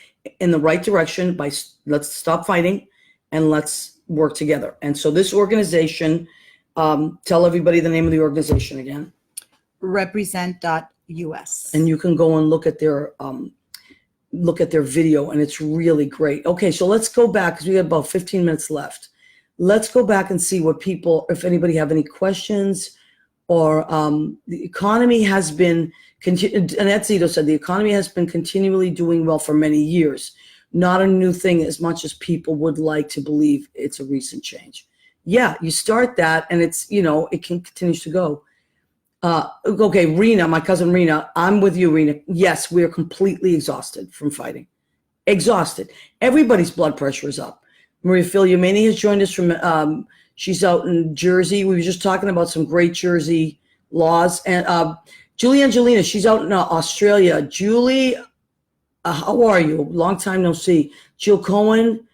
in the right direction let's stop fighting and let's work together. And so this organization, tell everybody the name of the organization again. Represent.us. And you can go and look at their video, and it's really great. Okay, so let's go back, because we have about 15 minutes left. Let's go back and see if anybody have any questions, or the economy has been, Annette Zito said, the economy has been continually doing well for many years. Not a new thing, as much as people would like to believe it's a recent change. Yeah, you start that, and it's, it continues to go. Okay, Rena, my cousin Rena, I'm with you, Rena. Yes, we are completely exhausted from fighting. Exhausted. Everybody's blood pressure is up. Maria Filiamani has joined us from, she's out in Jersey. We were just talking about some great Jersey laws. And Julie Angelina, she's out in Australia. Julie, how are you? Long time no see. Jill Cohen,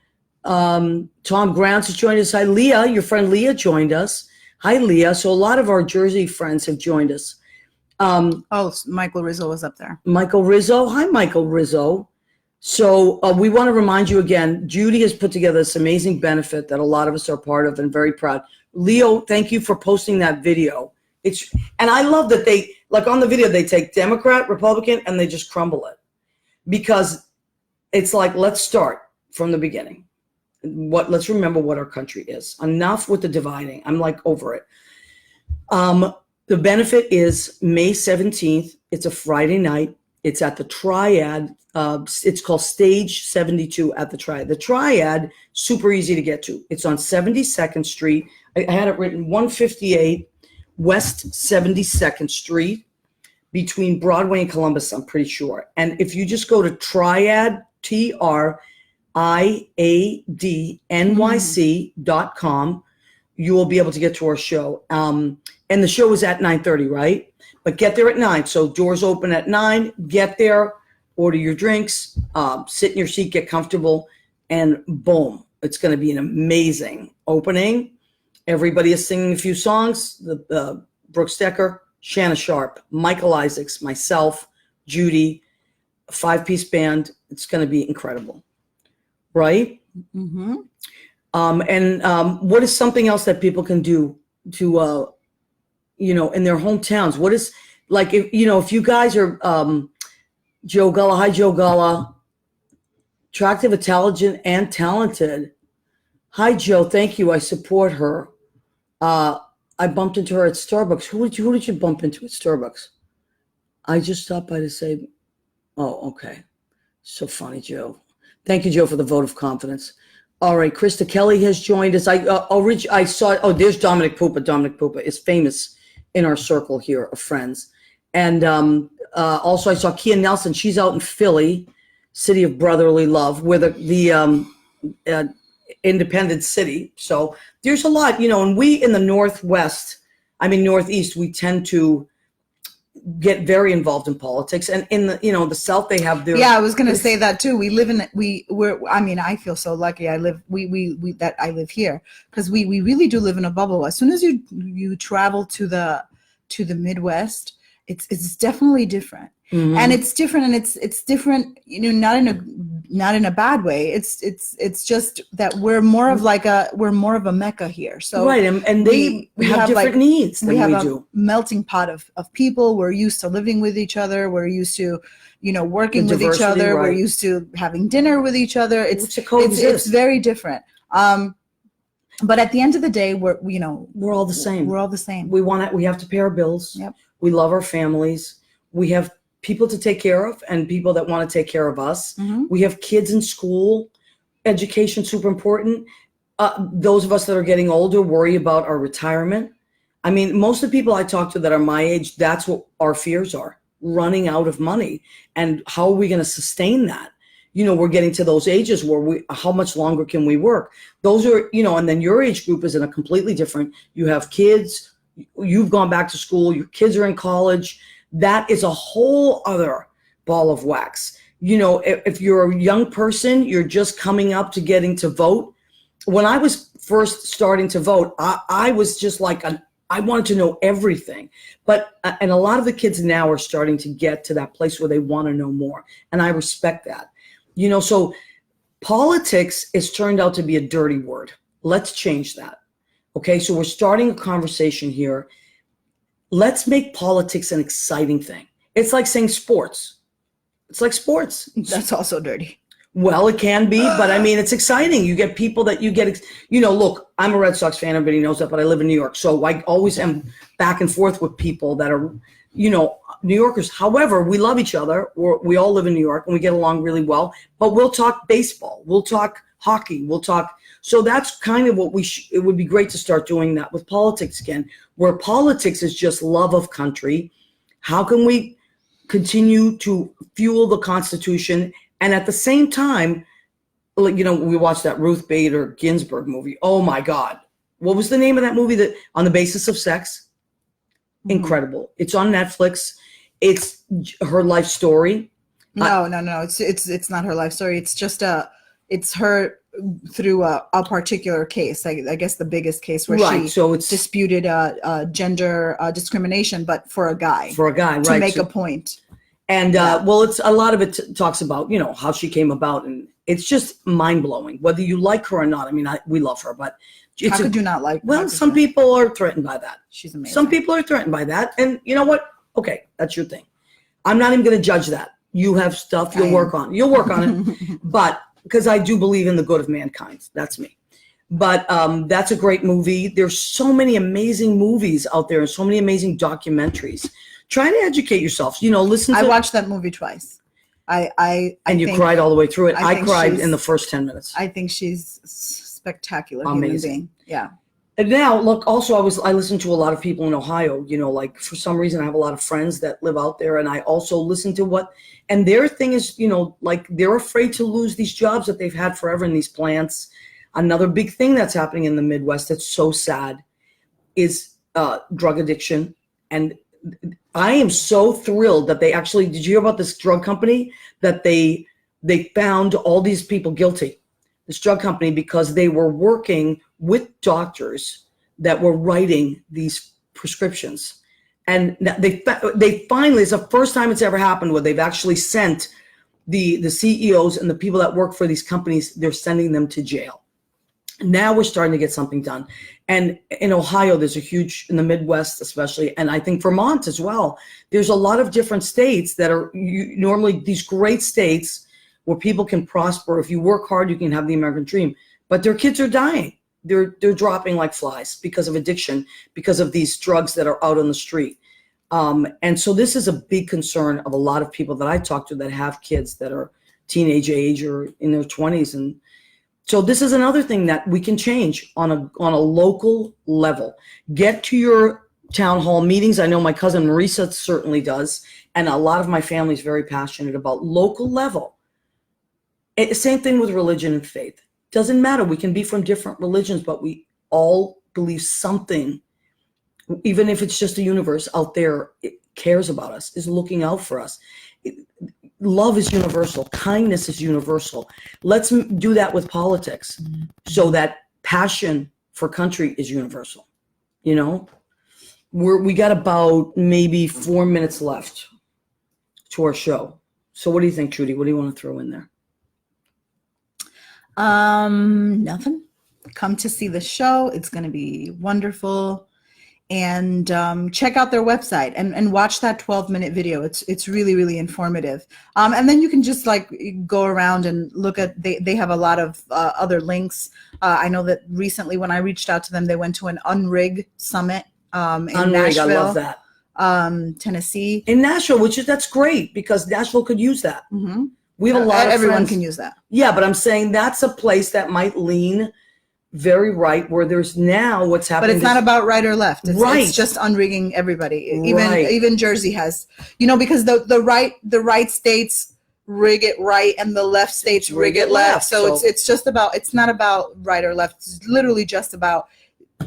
Tom Grounds has joined us. Hi, Leah, your friend Leah joined us. Hi, Leah. So a lot of our Jersey friends have joined us. Michael Rizzo was up there. Michael Rizzo. Hi, Michael Rizzo. So we want to remind you again, Judy has put together this amazing benefit that a lot of us are part of and very proud. Leo, thank you for posting that video. And I love that they, like on the video, they take Democrat, Republican, and they just crumble it. Because it's like, let's start from the beginning. Let's remember what our country is. Enough with the dividing. I'm like over it. The benefit is May 17th. It's a Friday night. It's at the Triad. It's called Stage 72 at the Triad. The Triad, super easy to get to. It's on 72nd Street. I had it written 158 West 72nd Street, between Broadway and Columbus, I'm pretty sure. And if you just go to Triad, TRIADNYC.com, you will be able to get to our show. And the show is at 9:30, right? But get there at 9. So doors open at 9. Get there, order your drinks, sit in your seat, get comfortable, and boom, it's going to be an amazing opening. Everybody is singing a few songs. The Brooks Decker, Shanna Sharp, Michael Isaacs, myself, Judy, a 5-piece band. It's going to be incredible, right? Mm-hmm. What is something else that people can do to, in their hometowns? What is, like, if you guys are, Joe Gullah, hi Joe Gullah, attractive, intelligent, and talented. Hi Joe, thank you. I support her. I bumped into her at Starbucks. Who did you bump into at Starbucks? I just stopped by to say, oh, okay. So funny, Joe. Thank you, Joe, for the vote of confidence. All right, Krista Kelly has joined us. I saw, there's Dominic Pupa. Dominic Pupa is famous in our circle here of friends. And also I saw Kia Nelson. She's out in Philly, city of brotherly love, where the independent city. So there's a lot, and we in the Northeast, we tend to get very involved in politics. And in the South, they have their. Yeah, I was going to say that too. I feel so lucky. I live here because we really do live in a bubble. As soon as you travel to the Midwest, it's definitely different. Mm-hmm. And it's different, and it's different, not in a bad way. It's just that we're more of a mecca here. So right, and they have different needs than we do. A melting pot of people. We're used to living with each other. We're used to, working with each other. Right. We're used to having dinner with each other. It's very different. But at the end of the day, we're all the same. We're all the same. We have to pay our bills. Yep. We love our families. We have people to take care of and people that want to take care of us. Mm-hmm. We have kids in school. Education, super important. Those of us that are getting older worry about our retirement. Most of the people I talk to that are my age, that's what our fears are, running out of money. And how are we going to sustain that? We're getting to those ages where how much longer can we work? Those are, and then your age group is in a completely different, you have kids, you've gone back to school, your kids are in college. That is a whole other ball of wax. If you're a young person, you're just coming up to getting to vote. When I was first starting to vote, I was just like, I wanted to know everything. And a lot of the kids now are starting to get to that place where they want to know more. And I respect that. So politics has turned out to be a dirty word. Let's change that. Okay, so we're starting a conversation here. Let's make politics an exciting thing. It's like saying sports. It's like sports. That's also dirty. Well, it can be, but it's exciting. You get people that look, I'm a Red Sox fan. Everybody knows that, but I live in New York. So I always am back and forth with people that are, New Yorkers. However, we love each other. We all live in New York and we get along really well, but we'll talk baseball. We'll talk hockey. So that's kind of what it would be great to start doing that with politics again, where politics is just love of country. How can we continue to fuel the Constitution? And at the same time, we watched that Ruth Bader Ginsburg movie. Oh my God. What was the name of that movie that on the basis of sex? Mm-hmm. Incredible. It's on Netflix. It's her life story. No. It's not her life story. It's just it's her through a particular case. I guess the biggest case where she disputed gender discrimination, but for a guy. To make a point. And it's a lot of it talks about how she came about, and it's just mind blowing. Whether you like her or not, we love her, but how could you not like? Well, some people are threatened by that. She's amazing. Some people are threatened by that, and you know what? Okay, that's your thing. I'm not even going to judge that. You have stuff you'll work on. You'll work on it, but because I do believe in the good of mankind. That's me. But that's a great movie. There's so many amazing movies out there and so many amazing documentaries. Try to educate yourself. Listen to. I watched that movie twice. And you cried all the way through it. I cried in the first 10 minutes. I think she's spectacular. Amazing. Yeah. And now, look, also I listen to a lot of people in Ohio, for some reason I have a lot of friends that live out there, and I also listen to and their thing is, they're afraid to lose these jobs that they've had forever in these plants. Another big thing that's happening in the Midwest that's so sad is drug addiction. And I am so thrilled that they actually, did you hear about this drug company that they found all these people guilty, this drug company, because they were working with doctors that were writing these prescriptions. And they finally, it's the first time it's ever happened where they've actually sent the CEOs and the people that work for these companies, they're sending them to jail. Now we're starting to get something done. And in Ohio, there's a huge, in the Midwest especially, and I think Vermont as well, there's a lot of different states that are normally these great states where people can prosper. If you work hard, you can have the American dream. But their kids are dying. They're dropping like flies because of addiction, because of these drugs that are out on the street. And so this is a big concern of a lot of people that I talk to that have kids that are teenage age or in their 20s. And so this is another thing that we can change on a local level. Get to your town hall meetings. I know my cousin Marisa certainly does. And a lot of my family is very passionate about local level. Same thing with religion and faith. Doesn't matter. We can be from different religions, but we all believe something, even if it's just the universe out there, it cares about us, is looking out for us. Love is universal. Kindness is universal. Let's do that with politics so that passion for country is universal. You know, we got about maybe 4 minutes left to our show. So what do you think, Trudy? What do you want to throw in there? Nothing. Come to see the show. It's going to be wonderful. And check out their website and watch that 12-minute video. It's really, really informative. And then you can just like go around and look at, they have a lot of other links. I know that recently when I reached out to them, they went to an Unrig summit in Nashville. I love that. Tennessee. In Nashville, that's great because Nashville could use that. Mm-hmm. We have a lot of everyone friends. can use that. Yeah, but I'm saying that's a place that might lean very right, where there's now what's happening. But it's not about right or left. Right. It's just unrigging everybody. Right. Even Jersey has, because the right states rig it right and the left states rig it left. So it's not about right or left. It's literally just about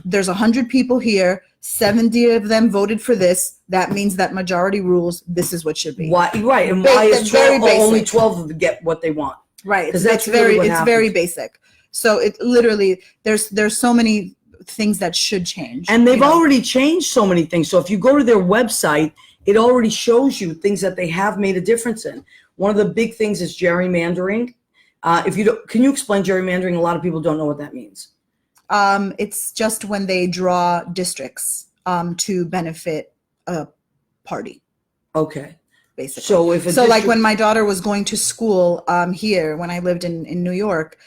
there's 100 people here. 70 of them voted for this. That means that majority rules. This is what should be. Why? Right. And why is only 12 of them get what they want? Right. Because that's really what happens. Very basic. So it literally there's so many things that should change. And they've already changed so many things. So if you go to their website, it already shows you things that they have made a difference in. One of the big things is gerrymandering. Can you explain gerrymandering? A lot of people don't know what that means. It's just when they draw districts to benefit a party. Okay. Basically. So like when my daughter was going to school here, when I lived in New York,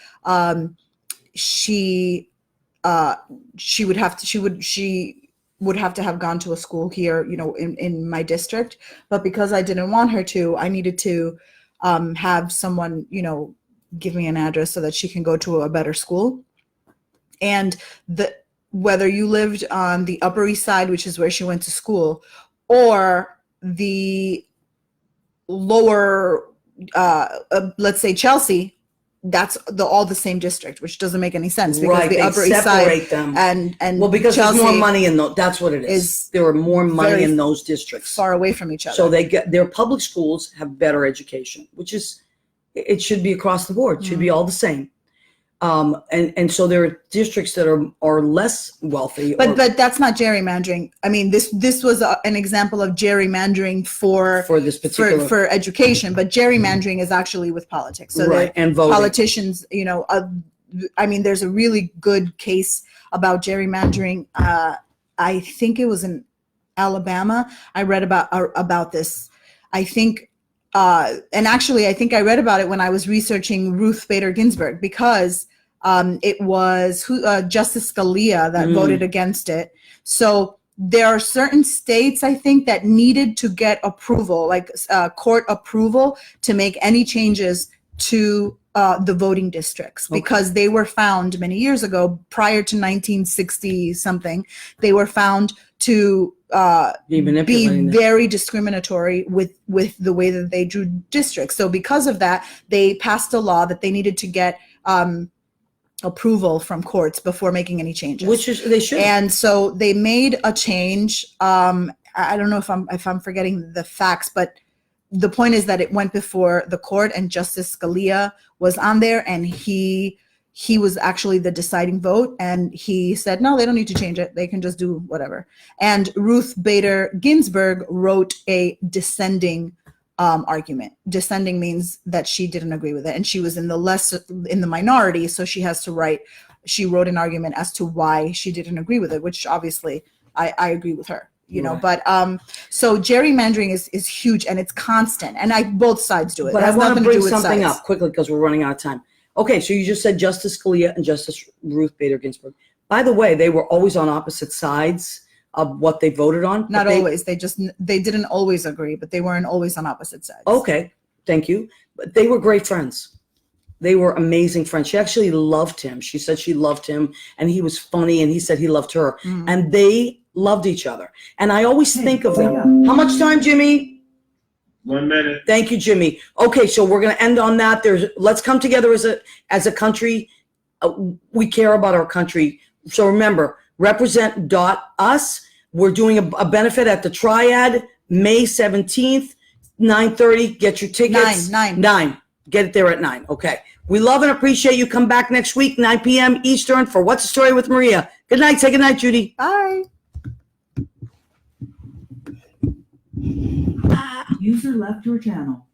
she would have to have gone to a school here, in my district. But because I didn't want her to, I needed to have someone, give me an address so that she can go to a better school. And whether you lived on the Upper East Side, which is where she went to school, or the lower, let's say Chelsea, that's all the same district, which doesn't make any sense because right, the Upper East Side them. and well, because Chelsea there's more money in those. That's what it is. There are more money in those districts, far away from each other. So their public schools have better education, it should be across the board. It should be all the same. And so there are districts that are less wealthy. But that's not gerrymandering. I mean, this was an example of gerrymandering for this particular for education. But gerrymandering is actually with politics. So right, and voting. Politicians, I mean, there's a really good case about gerrymandering. I think it was in Alabama. I read about this. I think. And actually, I think I read about it when I was researching Ruth Bader Ginsburg, because it was Justice Scalia that voted against it. So there are certain states, I think, that needed to get approval, like court approval, to make any changes to the voting districts, because they were found many years ago, prior to 1960 something, they were found to be very discriminatory with the way that they drew districts. So because of that, they passed a law that they needed to get approval from courts before making any changes. Which is, they should. And so they made a change. I don't know if I'm forgetting the facts, but the point is that it went before the court, and Justice Scalia was on there, and he was actually the deciding vote, and he said, no, they don't need to change it. They can just do whatever. And Ruth Bader Ginsburg wrote a dissenting argument. Dissenting means that she didn't agree with it, and she was in the minority, so she wrote an argument as to why she didn't agree with it, which obviously I agree with her. Right. But so gerrymandering is huge, and it's constant, and both sides do it. But It I has want to nothing bring do with something sides. up quickly because we're running out of time. Okay, so you just said Justice Scalia and Justice Ruth Bader Ginsburg. By the way, they were always on opposite sides of what they voted on. Not always. They didn't always agree, but they weren't always on opposite sides. Okay, thank you. But they were great friends. They were amazing friends. She actually loved him. She said she loved him, and he was funny, and he said he loved her. Mhm. And they loved each other. And I always think of them. How much time, Jimmy? 1 minute. Thank you, Jimmy. Okay, so we're going to end on that. Let's come together as a country. We care about our country. So remember, represent.us. We're doing a benefit at the Triad, May 17th, 9:30. Get your tickets. 9. Get it there at 9. Okay. We love and appreciate you. Come back next week, 9 p.m. Eastern for What's the Story with Maria. Good night. Say good night, Judy. Bye. User left your channel.